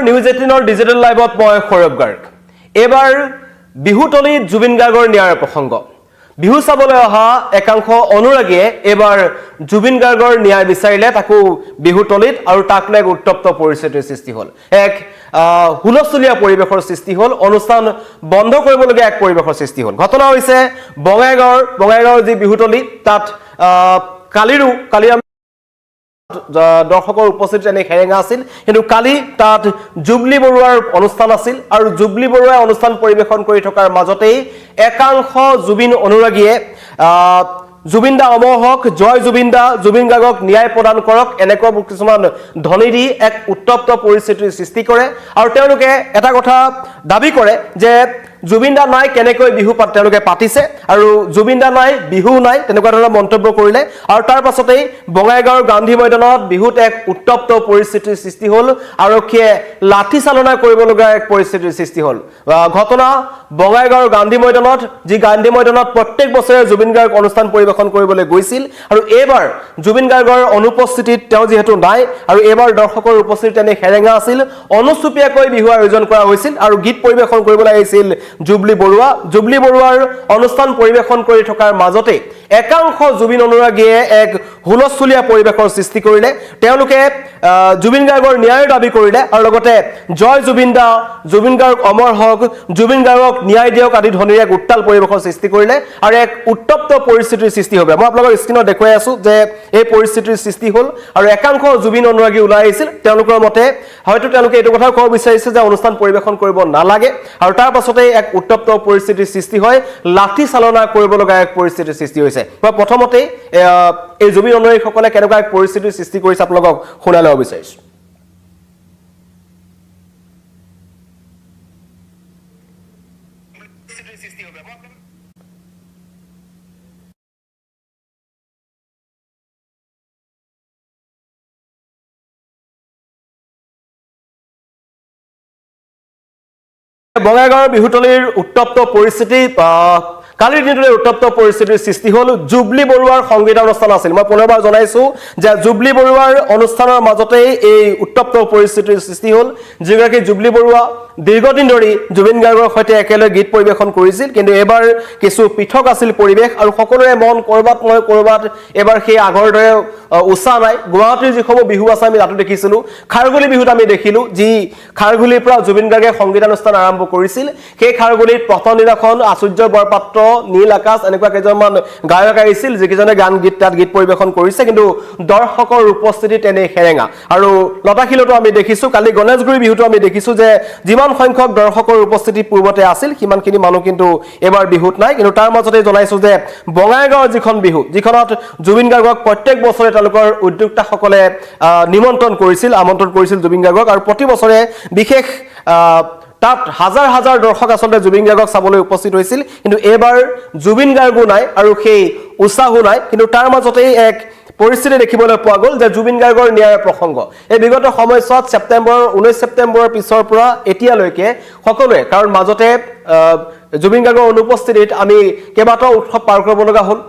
news 18 digital লাইভত মই সৌৰভ গাৰ্গ এবাৰ বিহুতলিত জুবিন গাৰ্গৰ ন্যায়ৰ প্ৰসংগ বিহু চাবলৈ অহা একাংশ অনুৰাগীয়ে এবাৰ জুবিন গাৰ্গৰ ন্যায় বিচাৰিলে তাকো বিহুতলিত আৰু তাক লৈ উত্তপ্ত পৰিস্থিতিৰ সৃষ্টি হ'ল এক হুলস্থুলীয়া পৰিৱেশৰ সৃষ্টি হ'ল অনুষ্ঠান বন্ধ কৰিবলগীয়া এক পৰিৱেশৰ সৃষ্টি হ'ল ঘটনা হৈছে বঙাইগাঁৱৰ যি বিহুতলি তাত কালি দৰ্শকৰ উপস্থিতি এনে হেৰেঙা আছিল কিন্তু কালি তাত জুবলি বৰুৱাৰ অনুষ্ঠান আছিল আৰু জুবলি বৰুৱাই অনুষ্ঠান পৰিৱেশন কৰি থকাৰ মাজতেই একাংশ জুবিন অনুৰাগীয়ে জুবিন দা অমৰ হক জয় জুবিন দা জুবিন গাৰ্গক ন্যায় প্ৰদান কৰক এনেকুৱা কিছুমান ধ্বনি দি এক উত্তপ্ত পৰিস্থিতিৰ সৃষ্টি কৰে আৰু তেওঁলোকে এটা কথা দাবী কৰে যে জুবিন দা নাই কেনেকৈ বিহু তেওঁলোকে পাতিছে আৰু জুবিন দা নাই বিহু নাই তেনেকুৱা ধৰণৰ মন্তব্য কৰিলে আৰু তাৰ পাছতেই বঙাইগাঁৱৰ গান্ধী ময়দানত বিহুত এক উত্তপ্ত পৰিস্থিতিৰ সৃষ্টি হ'ল আৰক্ষীয়ে লাঠি চালনা কৰিবলগীয়া এক পৰিস্থিতিৰ সৃষ্টি হ'ল ঘটনা বঙাইগাঁৱৰ গান্ধী ময়দানত যি গান্ধী ময়দানত প্ৰত্যেক বছৰে জুবিন গাৰ্গ অনুষ্ঠান পৰিৱেশন কৰিবলৈ গৈছিল আৰু এইবাৰ জুবিন গাৰ্গৰ অনুপস্থিতিত তেওঁ যেহেতু নাই আৰু এইবাৰ দৰ্শকৰ উপস্থিতিত এনে হেৰেঙা আছিল অনুচুপীয়াকৈ বিহু আয়োজন কৰা হৈছিল আৰু গীত পৰিৱেশন কৰিবলৈ আহিছিল জুবলি বৰুৱাৰ অনুষ্ঠান পৰিৱেশন কৰি থকাৰ মাজতে একাংশ জুবিন অনুৰাগীয়ে এক হুলস্থুলীয়া পৰিৱেশৰ সৃষ্টি কৰিলে তেওঁলোকে জুবিন গাৰ্গৰ ন্যায়ৰ দাবী কৰিলে আৰু লগতে জয় জুবিন দা জুবিন গাৰ্গ অমৰ হক জুবিন গাৰ্গক ন্যায় দিয়ক আদি ধ্বনিৰে এক উত্তাল পৰিৱেশৰ সৃষ্টি কৰিলে আৰু এক উত্তপ্ত পৰিস্থিতিৰ সৃষ্টি হ'ব মই আপোনালোকৰ স্ক্ৰীনত দেখুৱাই আছো যে এই পৰিস্থিতিৰ সৃষ্টি হ'ল আৰু একাংশ জুবিন অনুৰাগী ওলাই আহিছিল তেওঁলোকৰ মতে হয়তো তেওঁলোকে এইটো কথা ক'ব বিচাৰিছে যে অনুষ্ঠান পৰিৱেশন কৰিব নালাগে আৰু তাৰ পাছতে এক উত্তপ্ত পৰিস্থিতিৰ সৃষ্টি হয় লাঠি চালনা কৰিবলগা এক পৰিস্থিতিৰ সৃষ্টি হৈছে মই প্ৰথমতে এই জুবিন অনুৰাগীসকলে কেনেকুৱা এক পৰিস্থিতিৰ সৃষ্টি কৰিছে আপোনালোকক শুনাই ল'ব বিচাৰিছো বঙাইগাঁৱৰ বিহুতলিৰ উত্তপ্ত পৰিস্থিতি কালিৰ দিনটোলৈ উত্তপ্ত পৰিস্থিতিৰ সৃষ্টি হ'ল জুবলি বৰুৱাৰ সংগীতানুষ্ঠান আছিল মই পুনৰবাৰ জনাইছো যে জুবলি বৰুৱাৰ অনুষ্ঠানৰ মাজতেই এই উত্তপ্ত পৰিস্থিতিৰ সৃষ্টি হ'ল যিগৰাকী জুবলি বৰুৱা দীৰ্ঘদিন ধৰি জুবিন গাৰ্গৰ সৈতে একেলগে গীত পৰিৱেশন কৰিছিল কিন্তু এবাৰ কিছু পৃথক আছিল পৰিৱেশ আৰু সকলোৰে মন কৰবাত নহয় কৰবাত এবাৰ সেই আগৰ দৰে উৎসাহ নাই গুৱাহাটীৰ যিসমূহ বিহু আছে আমি তাতো দেখিছিলোঁ খাৰগুলি বিহুত আমি দেখিলোঁ যি খাৰগুলিৰ পৰা জুবিন গাৰ্গে সংগীতানুষ্ঠান আৰম্ভ কৰিছিল সেই খাৰগুলিত প্ৰথম দিনাখন আচুৰ্য বৰপাত্ৰ নীল আকাশ এনেকুৱা কেইজনমান গায়ক আহিছিল যিকেইজনে তাত গীত পৰিৱেশন কৰিছে কিন্তু দৰ্শকৰ উপস্থিতি তেনে হেৰেঙা আৰু লতাশিলতো আমি দেখিছোঁ কালি গণেশগুৰি বিহুতো আমি দেখিছোঁ যে যিমান সংখ্যক দৰ্শকৰ উপস্থিতি পূৰ্বতে আছিল সিমানখিনি মানুহ কিন্তু এবাৰ বিহুত নাই কিন্তু তাৰ মাজতে জনাইছো যে বঙাইগাঁৱৰ যিখন বিহু যিখনত জুবিন গাৰ্গক প্ৰত্যেক বছৰে তেওঁলোকৰ উদ্যোক্তাসকলে আমন্ত্ৰণ কৰিছিল জুবিন গাৰ্গক আৰু প্ৰতি বছৰে বিশেষ তাত হাজাৰ হাজাৰ দৰ্শক আচলতে জুবিন গাৰ্গক চাবলৈ উপস্থিত হৈছিল কিন্তু এইবাৰ জুবিন গাৰ্গো নাই আৰু সেই উৎসাহো নাই কিন্তু তাৰ মাজতেই এক পৰিস্থিতি দেখিবলৈ পোৱা গ'ল যে জুবিন গাৰ্গৰ ন্যায়ৰ প্ৰসংগ এই বিগত সময়ছোৱাত 19 ছেপ্টেম্বৰৰ পিছৰ পৰা এতিয়ালৈকে সকলোৱে কাৰণ মাজতে জুবিন গাৰ্গৰ অনুপস্থিতিত আমি কেইবাটাও উৎসৱ পাৰ কৰিব লগা হ'ল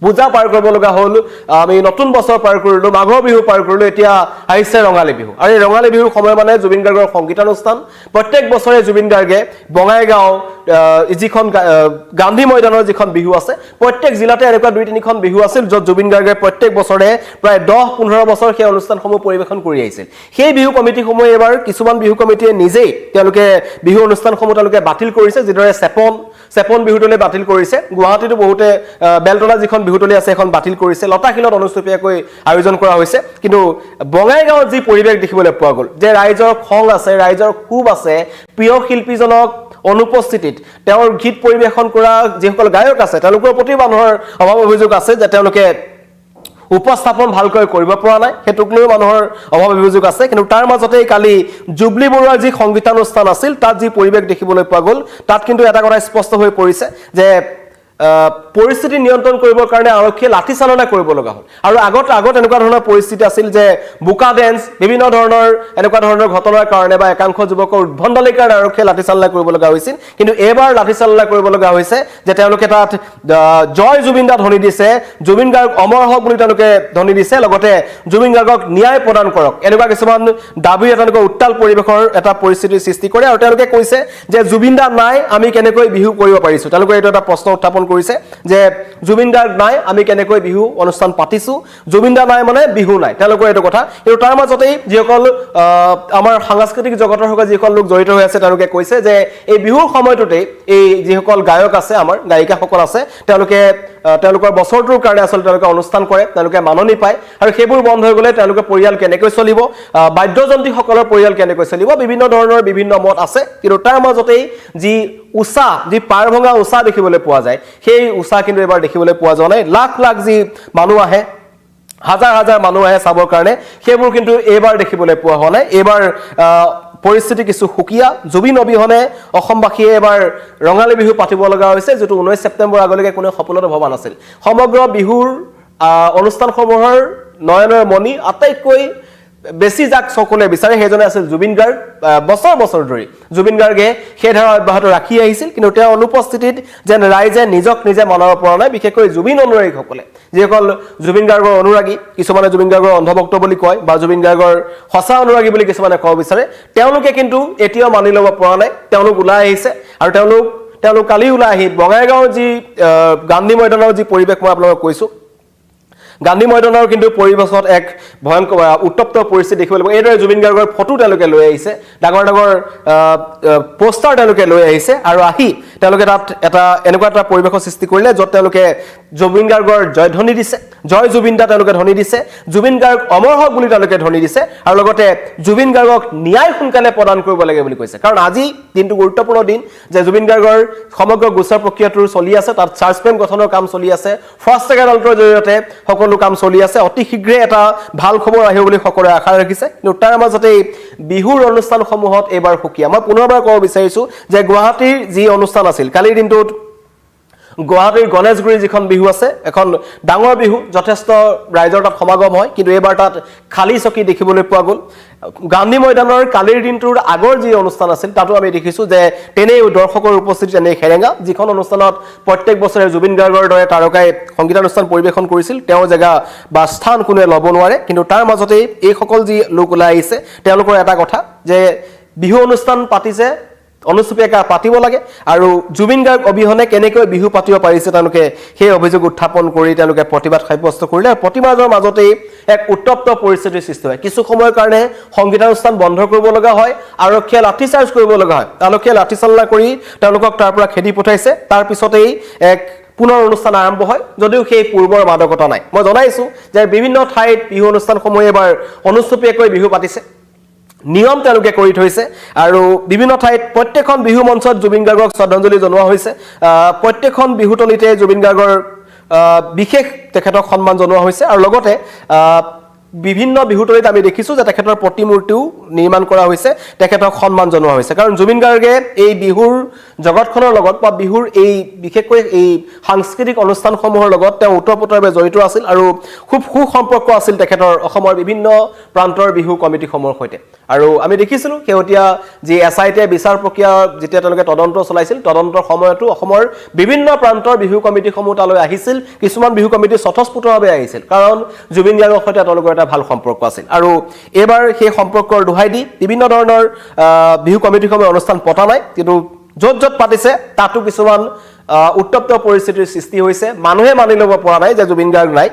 পূজা পাৰ কৰিব লগা হ'ল আমি নতুন বছৰ পাৰ কৰিলোঁ মাঘৰ বিহু পাৰ কৰিলোঁ এতিয়া আহিছে ৰঙালী বিহু আৰু এই ৰঙালী বিহুৰ সময় মানে জুবিন গাৰ্গৰ সংগীতানুষ্ঠান প্ৰত্যেক বছৰে জুবিন গাৰ্গে বঙাইগাঁও যিখন গান্ধী ময়দানৰ যিখন বিহু আছে প্ৰত্যেক জিলাতে এনেকুৱা 2-3খন বিহু আছিল য'ত জুবিন গাৰ্গে প্ৰত্যেক বছৰে প্ৰায় 10-15 বছৰ সেই অনুষ্ঠানসমূহ পৰিৱেশন কৰি আহিছিল সেই বিহু কমিটিসমূহ এবাৰ কিছুমান বিহু কমিটিয়ে নিজেই তেওঁলোকে বিহু অনুষ্ঠানসমূহ তেওঁলোকে বাতিল কৰিছে যিদৰে চেপন বিহুতলৈ বাতিল কৰিছে গুৱাহাটীতো বহুতে বেলতলা যিখন বিহুতলি আছে এখন বাতিল কৰিছে লতাশিলত অনুষ্ঠিতকৈ আয়োজন কৰা হৈছে কিন্তু বঙাইগাঁৱত যি পৰিৱেশ দেখিবলৈ পোৱা গ'ল যে ৰাইজৰ খং আছে ৰাইজৰ ক্ষোভ আছে প্ৰিয় শিল্পীজনক অনুপস্থিতিত তেওঁৰ গীত পৰিৱেশন কৰা যিসকল গায়ক আছে তেওঁলোকৰ প্ৰতি মানুহৰ অভাৱ অভিযোগ আছে যে তেওঁলোকে উপস্থাপন ভালকৈ কৰিব পৰা নাই হেতুক লৈ মানুহৰ অভাৱ অভিযোগ আছে কিন্তু তাৰ মাজতে কালি জুবলি বৰুৱাৰ যি সংগীতানুষ্ঠান আছিল তাত যি পৰিৱেশ দেখিবলৈ পোৱা গ'ল তাত কিন্তু এটা কথা স্পষ্ট হৈ পৰিছে যে পৰিস্থিতি নিয়ন্ত্ৰণ কৰিবৰ কাৰণে আৰক্ষীয়ে লাঠি চালনা কৰিব লগা হ'ল আৰু আগত এনেকুৱা ধৰণৰ পৰিস্থিতি আছিল যে বুকা ডেন্স বিভিন্ন ধৰণৰ এনেকুৱা ধৰণৰ ঘটনাৰ কাৰণে বা একাংশ যুৱকৰ উদ্ভণ্ডালিৰ কাৰণে আৰক্ষীয়ে লাঠি চালনা কৰিব লগা হৈছিল কিন্তু এবাৰ লাঠি চালনা কৰিব লগা হৈছে যে তেওঁলোকে তাত জয় জুবিন দা ধ্বনি দিছে জুবিন গাৰ্গ অমৰ হওক বুলি তেওঁলোকে ধ্বনি দিছে লগতে জুবিন গাৰ্গক ন্যায় প্ৰদান কৰক এনেকুৱা কিছুমান দাবী তেওঁলোকে উত্তাল পৰিৱেশৰ এটা পৰিস্থিতিৰ সৃষ্টি কৰে আৰু তেওঁলোকে কৈছে যে জুবিন দা নাই আমি কেনেকৈ বিহু কৰিব পাৰিছো তেওঁলোকে এইটো এটা প্ৰশ্ন উত্থাপন কৰিছে যে জুবিন গাৰ্গ নাই আমি কেনেকৈ বিহু অনুষ্ঠান পাতিছো জুবিন দা নাই মানে বিহু নাই তেওঁলোকৰ এইটো কথা কিন্তু তাৰ মাজতেই যিসকল আমাৰ সাংস্কৃতিক জগতৰ সৈতে যিসকল লোক জড়িত হৈ আছে তেওঁলোকে কৈছে যে এই বিহুৰ সময়টোতে এই যিসকল গায়ক আছে আমাৰ গায়িকাসকল আছে তেওঁলোকৰ বছৰটোৰ কাৰণে আচলতে তেওঁলোকে অনুষ্ঠান কৰে তেওঁলোকে মাননি পায় আৰু সেইবোৰ বন্ধ হৈ গ'লে তেওঁলোকে পৰিয়াল কেনেকৈ চলিব বাদ্যযন্ত্ৰীসকলৰ পৰিয়াল কেনেকৈ চলিব বিভিন্ন ধৰণৰ বিভিন্ন মত আছে কিন্তু তাৰ মাজতেই যি উষা যি পাৰ ভঙা উষা দেখিবলৈ পোৱা যায় সেই উষা কিন্তু এবাৰ দেখিবলৈ পোৱা যোৱা নাই লাখ লাখ যি মানুহ আহে হাজাৰ হাজাৰ মানুহ আহে চাবৰ কাৰণে সেইবোৰ কিন্তু এবাৰ দেখিবলৈ পোৱা হোৱা নাই এবাৰ পৰিস্থিতি কিছু সুকীয়া জুবিন অবিহনে অসমবাসীয়ে এবাৰ ৰঙালী বিহু পাতিব লগা হৈছে যেটো 19 ছেপ্টেম্বৰ আগলৈকে কোনো সপোনতো ভবা নাছিল সমগ্ৰ বিহুৰ অনুষ্ঠানসমূহৰ নয়নৰ মণি আটাইতকৈ বেছি যাক সকলে বিচাৰে হেজনে আছিল জুবিন গাৰ্গ বছৰ ধৰি জুবিন গাৰ্গে সেই ধাৰা অব্যাহত ৰাখি আহিছিল কিন্তু তেওঁ অনুপস্থিতিত যেন ৰাইজে নিজক নিজে মনাব পৰা নাই বিশেষকৈ জুবিন অনুৰাগীসকলে যিসকল জুবিন গাৰ্গৰ অনুৰাগী কিছুমানে জুবিন গাৰ্গৰ অন্ধভক্ত বুলি কয় বা জুবিন গাৰ্গৰ সঁচা অনুৰাগী বুলি কিছুমানে ক'ব বিচাৰে তেওঁলোকে কিন্তু এতিয়াও মানি ল'ব পৰা নাই তেওঁলোক ওলাই আহিছে আৰু তেওঁলোক কালি ওলাই আহি বঙাইগাঁৱৰ যি গান্ধী ময়দানৰ যি পৰিৱেশ মই আপোনালোকক কৈছো গান্ধী ময়দানৰ কিন্তু পৰিবেশত এক ভয়ংকৰ উত্তপ্ত পৰিস্থিতি দেখিবলৈ পাব এইদৰে জুবিন গাৰ্গৰ ফটো তেওঁলোকে লৈ আহিছে ডাঙৰ পোষ্টাৰ তেওঁলোকে লৈ আহিছে আৰু আহি তেওঁলোকে তাত এনেকুৱা এটা পৰিবেশৰ সৃষ্টি কৰিলে য'ত তেওঁলোকে জুবিন গাৰ্গৰ জয়ধ্বনি দিছে জয় জুবিন দা তেওঁলোকে ধ্বনি দিছে জুবিন গাৰ্গ অমৰ হওক বুলি তেওঁলোকে ধ্বনি দিছে আৰু লগতে জুবিন গাৰ্গক ন্যায় সোনকালে প্ৰদান কৰিব লাগে বুলি কৈছে কাৰণ আজি দিনটো গুৰুত্বপূৰ্ণ দিন যে জুবিন গাৰ্গৰ সমগ্ৰ গোচৰ প্ৰক্ৰিয়াটো চলি আছে তাত চাৰ্জ ফ্ৰেম গঠনৰ কাম চলি আছে ফাৰ্ষ্ট ট্ৰেক আদালতৰ জৰিয়তে সকলো কাম চলি আছে অতি শীঘ্ৰে এটা ভাল খবৰ আহিব বুলি সকলোৱে আশা ৰাখিছে কিন্তু তাৰ মাজতে বিহুৰ অনুষ্ঠানসমূহত এবাৰ সুকীয়া মই পুনৰবাৰ ক'ব বিচাৰিছো যে গুৱাহাটীৰ যি অনুষ্ঠান আছিল কালিৰ দিনটোত গুৱাহাটীৰ গণেশগুৰি যিখন বিহু আছে এখন ডাঙৰ বিহু যথেষ্ট ৰাইজৰ তাত সমাগম হয় কিন্তু এবাৰ তাত খালী চকী দেখিবলৈ পোৱা গ'ল গান্ধী ময়দানৰ কালিৰ দিনটোৰ আগৰ যি অনুষ্ঠান আছিল তাতো আমি দেখিছো যে তেনেই দৰ্শকৰ উপস্থিতি তেনেই খেৰেঙা যিখন অনুষ্ঠানত প্ৰত্যেক বছৰে জুবিন গাৰ্গৰ দৰে তাৰকাই সংগীতানুষ্ঠান পৰিৱেশন কৰিছিল তেওঁৰ জেগা বা স্থান কোনোৱে ল'ব নোৱাৰে কিন্তু তাৰ মাজতে এই সকল যি লোক ওলাই আহিছে তেওঁলোকৰ এটা কথা যে বিহু অনুষ্ঠান পাতিছে অনুষ্ঠিত পাতিব লাগে আৰু জুবিন গাৰ্গ অবিহনে কেনেকৈ বিহু পাতিব পাৰিছে তেওঁলোকে সেই অভিযোগ উত্থাপন কৰি তেওঁলোকে প্ৰতিবাদ সাব্যস্ত কৰিলে প্ৰতিবাদৰ মাজতে এক উত্তপ্ত পৰিস্থিতিৰ সৃষ্টি হয় কিছু সময়ৰ কাৰণে সংগীতানুষ্ঠান বন্ধ কৰিব লগা হয় আৰক্ষীয়ে লাঠি চাৰ্জ কৰিব লগা হয় আৰক্ষীয়ে লাঠি চালনা কৰি তেওঁলোকক তাৰ পৰা খেদি পঠাইছে তাৰ পিছতেই এক পুনৰ অনুষ্ঠান আৰম্ভ হয় যদিও সেই পূৰ্বৰ মাদকতা নাই মই জনাইছো যে বিভিন্ন ঠাইত বিহু অনুষ্ঠানসমূহ এবাৰ অনুষ্ঠিতকৈ বিহু পাতিছে নিয়ম তেওঁলোকে কৰি থৈছে আৰু বিভিন্ন ঠাইত প্ৰত্যেকখন বিহু মঞ্চত জুবিন গাৰ্গক শ্ৰদ্ধাঞ্জলি জনোৱা হৈছে প্ৰত্যেকখন বিহুতলিতে জুবিন গাৰ্গৰ বিশেষ তেখেতক সন্মান জনোৱা হৈছে আৰু লগতে বিভিন্ন বিহুতলিত আমি দেখিছো যে তেখেতৰ প্ৰতিমূৰ্তিও নিৰ্মাণ কৰা হৈছে তেখেতক সন্মান জনোৱা হৈছে কাৰণ জুবিন গাৰ্গে এই বিহুৰ জগতখনৰ লগত বা বিহুৰ এই বিশেষকৈ এই সাংস্কৃতিক অনুষ্ঠানসমূহৰ লগত তেওঁ ওতঃপ্ৰোতভাৱে জড়িত আছিল আৰু খুব সুসম্পৰ্ক আছিল তেখেতৰ অসমৰ বিভিন্ন প্ৰান্তৰ বিহু কমিটিসমূহৰ সৈতে আৰু আমি দেখিছিলো শেহতীয়া যি এছআইটিয়ে বিচাৰ প্ৰক্ৰিয়া যেতিয়া তেওঁলোকে তদন্ত চলাইছিল তদন্তৰ সময়তো অসমৰ বিভিন্ন প্ৰান্তৰ বিহু কমিটিসমূহ তালৈ আহিছিল কিছুমান বিহু কমিটি স্বতঃস্ফূৰ্তভাৱে আহিছিল কাৰণ জুবিন গাৰ্গৰ সৈতে তেওঁলোকৰ এটা ভাল সম্পৰ্ক আছিল আৰু এবাৰ সেই সম্পৰ্কৰ দোহাই দি বিভিন্ন ধৰণৰ বিহু কমিটিসমূহে অনুষ্ঠান পতা নাই কিন্তু য'ত পাতিছে তাতো কিছুমান উত্তপ্ত পৰিস্থিতিৰ সৃষ্টি হৈছে মানুহে মানি ল'ব পৰা নাই যে জুবিন গাৰ্গ নাই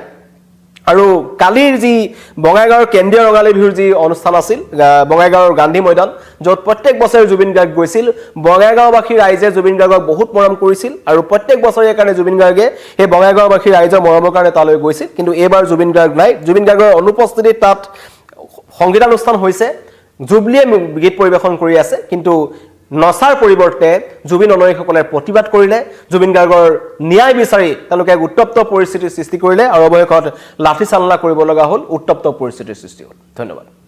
আৰু কালিৰ যি বঙাইগাঁৱৰ কেন্দ্ৰীয় ৰঙালী বিহুৰ যি অনুষ্ঠান আছিল বঙাইগাঁৱৰ গান্ধী ময়দান য'ত প্ৰত্যেক বছৰে জুবিন গাৰ্গ গৈছিল বঙাইগাঁওবাসী ৰাইজে জুবিন গাৰ্গক বহুত মৰম কৰিছিল আৰু প্ৰত্যেক বছৰে কাৰণে জুবিন গাৰ্গে সেই বঙাইগাঁওবাসী ৰাইজৰ মৰমৰ কাৰণে তালৈ গৈছিল কিন্তু এইবাৰ জুবিন গাৰ্গ নাই জুবিন গাৰ্গৰ অনুপস্থিতিত তাত সংগীতানুষ্ঠান হৈছে জুবলিয়ে গীত পৰিৱেশন কৰি আছে কিন্তু নচাৰ পৰিৱৰ্তে জুবিন অনুৰাগীসকলে প্ৰতিবাদ কৰিলে জুবিন গাৰ্গৰ ন্যায় বিচাৰি তেওঁলোকে উত্তপ্ত পৰিস্থিতিৰ সৃষ্টি কৰিলে আৰু অৱশেষত লাঠি চালনা কৰিব লগা হ'ল উত্তপ্ত পৰিস্থিতিৰ সৃষ্টি হ'ল ধন্যবাদ